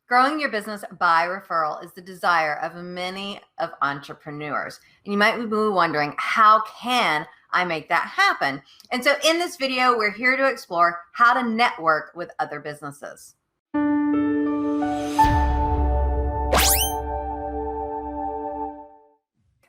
Growing your business by referral is the desire of many of entrepreneurs. And you might be wondering, how can I make that happen? And so in this video, we're here to explore how to network with other businesses.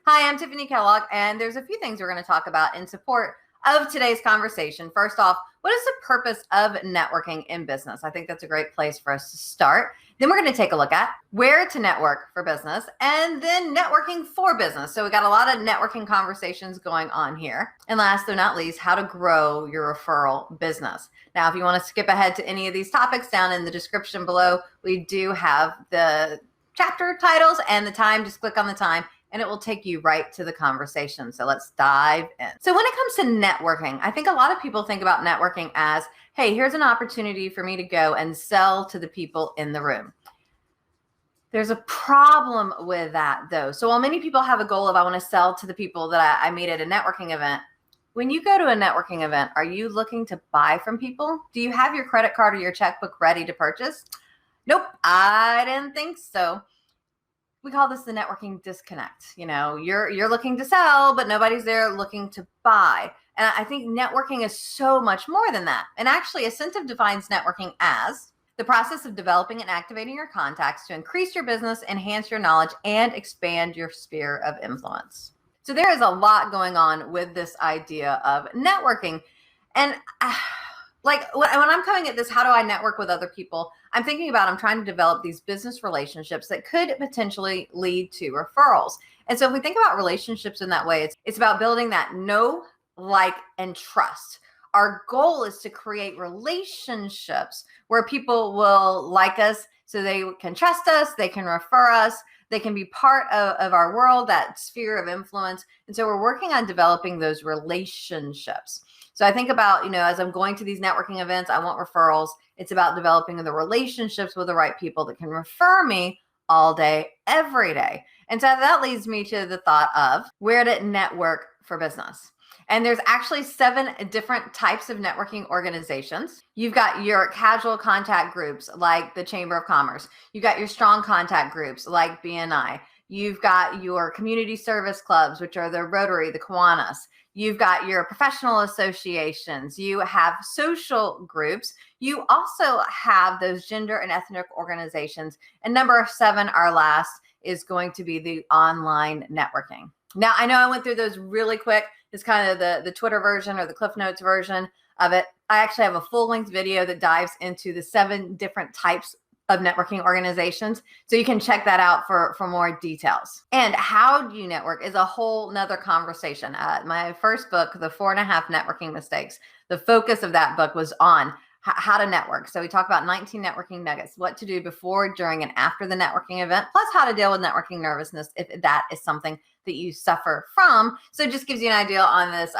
Hi, I'm Tiffanie Kellog, and there's a few things we're going to talk about in support of today's conversation. First off, what is the purpose of networking in business? I think that's a great place for us to start. Then we're going to take a look at where to network for business, and then networking for business. So we got a lot of networking conversations going on here. And last but not least, how to grow your referral business. Now, if you want to skip ahead to any of these topics, down in the description below, we do have the chapter titles and the time. Just click on the time and it will take you right to the conversation. So let's dive in. So when it comes to networking, I think a lot of people think about networking as, hey, here's an opportunity for me to go and sell to the people in the room. There's a problem with that though. So while many people have a goal of, I want to sell to the people that I meet at a networking event, when you go to a networking event, are you looking to buy from people? Do you have your credit card or your checkbook ready to purchase? Nope, I didn't think so. We call this the networking disconnect. You know, you're looking to sell, but nobody's there looking to buy. And I think networking is so much more than that. And actually, Ascentive defines networking as the process of developing and activating your contacts to increase your business, enhance your knowledge, and expand your sphere of influence. So there is a lot going on with this idea of networking. And like when I'm coming at this, how do I network with other people? I'm thinking about, I'm trying to develop these business relationships that could potentially lead to referrals. And so if we think about relationships in that way, it's about building that know, like, and trust. Our goal is to create relationships where people will like us so they can trust us, they can refer us, they can be part of our world, that sphere of influence. And so we're working on developing those relationships. So I think about, as I'm going to these networking events, I want referrals. It's about developing the relationships with the right people that can refer me all day, every day. And so that leads me to the thought of where to network for business. And there's actually 7 different types of networking organizations. You've got your casual contact groups like the Chamber of Commerce. You've got your strong contact groups like BNI. You've got your community service clubs, which are the Rotary, the Kiwanis. You've got your professional associations. You have social groups. You also have those gender and ethnic organizations. And number 7, our last, is going to be the online networking. Now, I know I went through those really quick. It's kind of the Twitter version or the Cliff Notes version of it. I actually have a full-length video that dives into the 7 different types of networking organizations. So you can check that out for more details. And how do you network is a whole nother conversation. My first book, The 4.5 Networking Mistakes, the focus of that book was on how to network. So we talk about 19 networking nuggets, what to do before, during, and after the networking event, plus how to deal with networking nervousness if that is something that you suffer from. So it just gives you an idea on this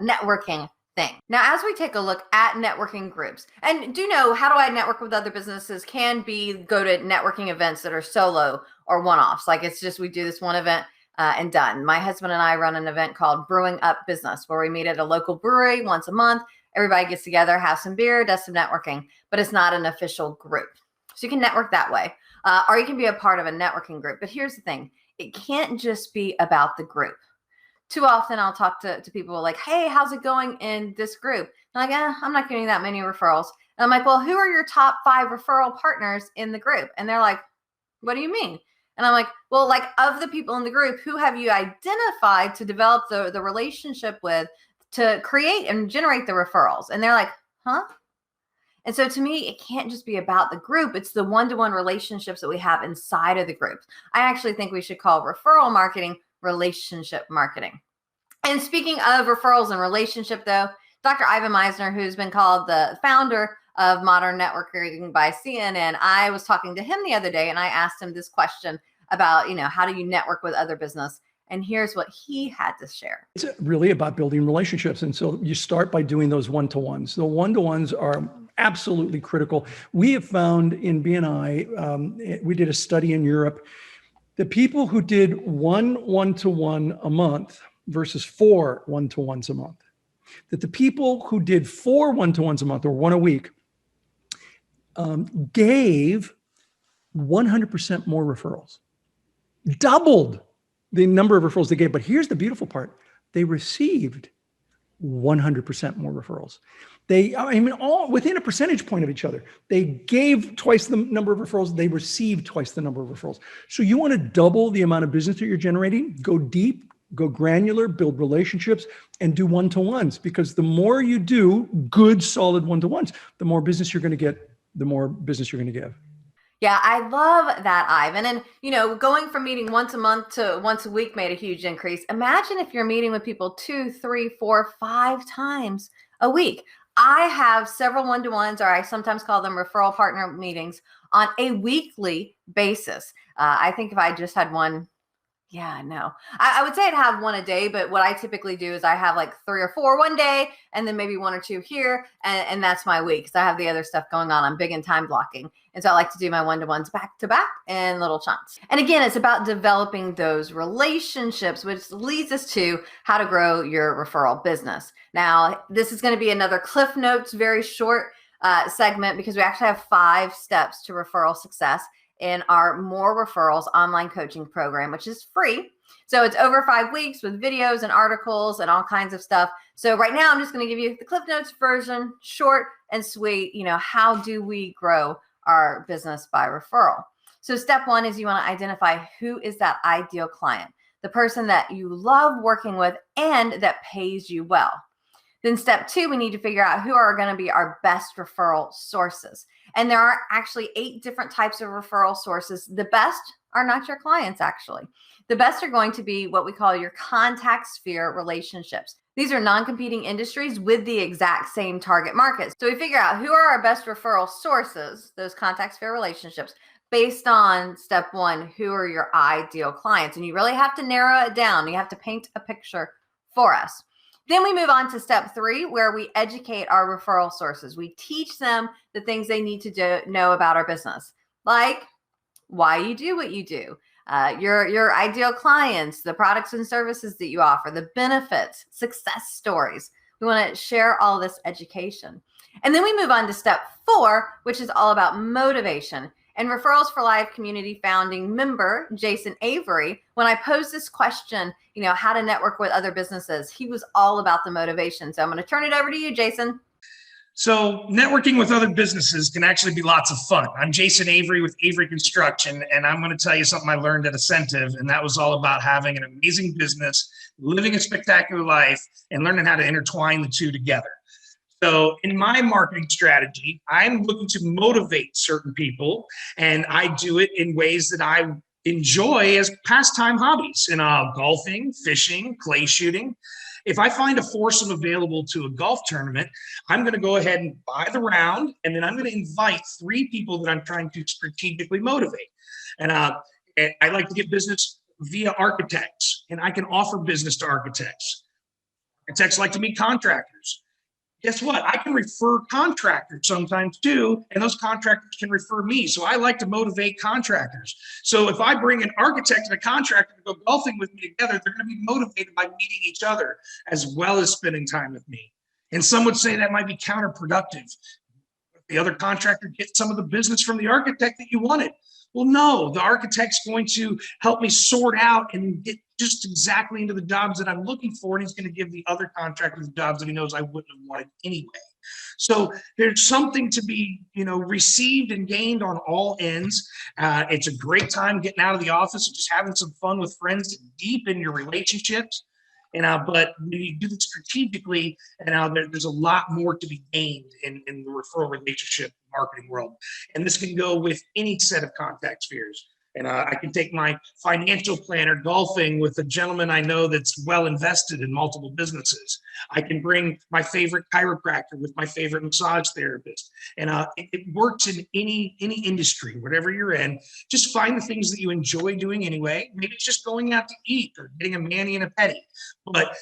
networking thing. Now, as we take a look at networking groups, and do know how do I network with other businesses can be go to networking events that are solo or one-offs. Like it's just, we do this one event and done. My husband and I run an event called Brewing Up Business, where we meet at a local brewery once a month. Everybody gets together, have some beer, does some networking, but it's not an official group. So you can network that way, or you can be a part of a networking group. But here's the thing. It can't just be about the group. Too often I'll talk to people like, hey, how's it going in this group? And I'm like, I'm not getting that many referrals. And I'm like, well, who are your top 5 referral partners in the group? And they're like, what do you mean? And I'm like, well, like of the people in the group, who have you identified to develop the relationship with to create and generate the referrals? And they're like, huh? And so to me, it can't just be about the group. It's the one-to-one relationships that we have inside of the group. I actually think we should call referral marketing relationship marketing. And speaking of referrals and relationship though, Dr. Ivan Misner, who's been called the founder of modern networking by CNN, I was talking to him the other day and I asked him this question about, how do you network with other business? And here's what he had to share. It's really about building relationships. And so you start by doing those one-to-ones. The one-to-ones are absolutely critical. We have found in BNI, we did a study in Europe, the people who did one-to-one a month versus 4 one-to-ones a month, that the people who did 4 one-to-ones a month or 1 a week gave 100% more referrals, doubled the number of referrals they gave. But here's the beautiful part. They received 100% more referrals. All within a percentage point of each other. They gave twice the number of referrals. They received twice the number of referrals. So you want to double the amount of business that you're generating, go deep, go granular, build relationships, and do one-to-ones. Because the more you do good, solid one-to-ones, the more business you're going to get, the more business you're going to give. Yeah, I love that, Ivan. And, going from meeting once a month to once a week made a huge increase. Imagine if you're meeting with people 2, 3, 4, 5 times a week. I have several one-to-ones, or I sometimes call them referral partner meetings, on a weekly basis. I think if I just had one, I would say I'd have one a day, but what I typically do is I have like 3 or 4 one day, and then maybe 1 or 2 here, and that's my week, because I have the other stuff going on. I'm big in time blocking, and so I like to do my one-to-ones back to back in little chunks. And again, it's about developing those relationships, which leads us to how to grow your referral business. Now, this is going to be another Cliff Notes, very short segment, because we actually have 5 steps to referral success in our MORE Referrals online coaching program, which is free. So it's over 5 weeks with videos and articles and all kinds of stuff. So right now I'm just going to give you the Cliff Notes version, short and sweet. How do we grow our business by referral? So step 1 is you want to identify who is that ideal client, the person that you love working with and that pays you well. Then step 2, we need to figure out who are going to be our best referral sources. And there are actually 8 different types of referral sources. The best are not your clients, actually. The best are going to be what we call your contact sphere relationships. These are non-competing industries with the exact same target markets. So we figure out who are our best referral sources, those contact sphere relationships, based on step 1, who are your ideal clients. And you really have to narrow it down. You have to paint a picture for us. Then we move on to step 3, where we educate our referral sources. We teach them the things they need to know about our business, like why you do what you do, your ideal clients, the products and services that you offer, the benefits, success stories. We want to share all this education. And then we move on to step 4, which is all about motivation. And Referrals for Life community founding member, Jason Avery, when I posed this question, how to network with other businesses, he was all about the motivation. So I'm going to turn it over to you, Jason. So networking with other businesses can actually be lots of fun. I'm Jason Avery with Avery Construction, and I'm going to tell you something I learned at Ascentive, and that was all about having an amazing business, living a spectacular life, and learning how to intertwine the two together. So in my marketing strategy, I'm looking to motivate certain people, and I do it in ways that I enjoy as pastime hobbies, golfing, fishing, clay shooting. If I find a foursome available to a golf tournament, I'm going to go ahead and buy the round, and then I'm going to invite 3 people that I'm trying to strategically motivate. And I like to get business via architects, and I can offer business to architects. Architects like to meet contractors. Guess what? I can refer contractors sometimes too, and those contractors can refer me. So I like to motivate contractors. So if I bring an architect and a contractor to go golfing with me together, they're going to be motivated by meeting each other as well as spending time with me. And some would say that might be counterproductive. The other contractor gets some of the business from the architect that you wanted. Well, no, the architect's going to help me sort out and get just exactly into the jobs that I'm looking for. And he's going to give the other contractor the jobs that he knows I wouldn't have wanted anyway. So there's something to be, received and gained on all ends. It's a great time getting out of the office and just having some fun with friends to deepen your relationships. But when you do it strategically, there's a lot more to be gained in the referral relationship marketing world. And this can go with any set of contact spheres. And I can take my financial planner golfing with a gentleman I know that's well invested in multiple businesses. I can bring my favorite chiropractor with my favorite massage therapist. And it works in any industry, whatever you're in. Just find the things that you enjoy doing anyway. Maybe it's just going out to eat or getting a mani and a pedi. But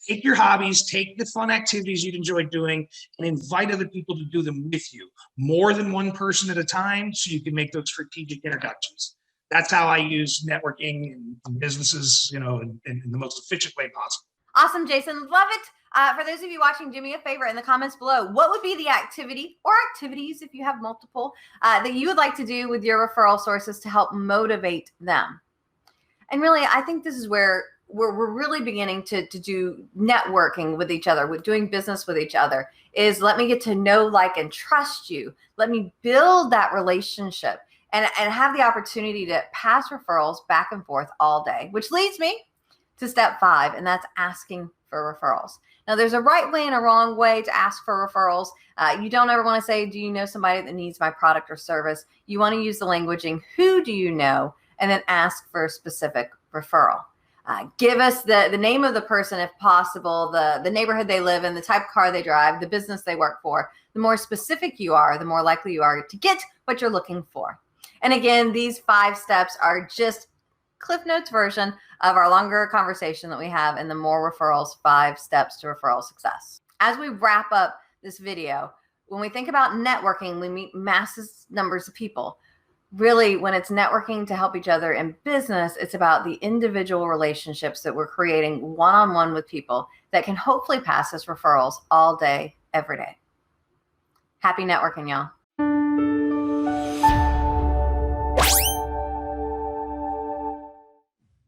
take your hobbies, take the fun activities you'd enjoy doing, and invite other people to do them with you. More than one person at a time, so you can make those strategic introductions. That's how I use networking and businesses, in the most efficient way possible. Awesome, Jason. Love it. For those of you watching, do me a favor in the comments below. What would be the activity or activities, if you have multiple, that you would like to do with your referral sources to help motivate them? And really, I think this is where we're really beginning to do networking with each other, with doing business with each other, is let me get to know, like, and trust you. Let me build that relationship and have the opportunity to pass referrals back and forth all day, which leads me to step 5, and that's asking for referrals. Now, there's a right way and a wrong way to ask for referrals. You don't ever want to say, do you know somebody that needs my product or service? You want to use the languaging, who do you know? And then ask for a specific referral. Give us the name of the person if possible, the neighborhood they live in, the type of car they drive, the business they work for. The more specific you are, the more likely you are to get what you're looking for. And again, these 5 steps are just Cliff Notes version of our longer conversation that we have in the MORE Referrals 5 Steps to Referral Success. As we wrap up this video, when we think about networking, we meet massive numbers of people. Really, when it's networking to help each other in business, it's about the individual relationships that we're creating one-on-one with people that can hopefully pass us referrals all day, every day. Happy networking, y'all.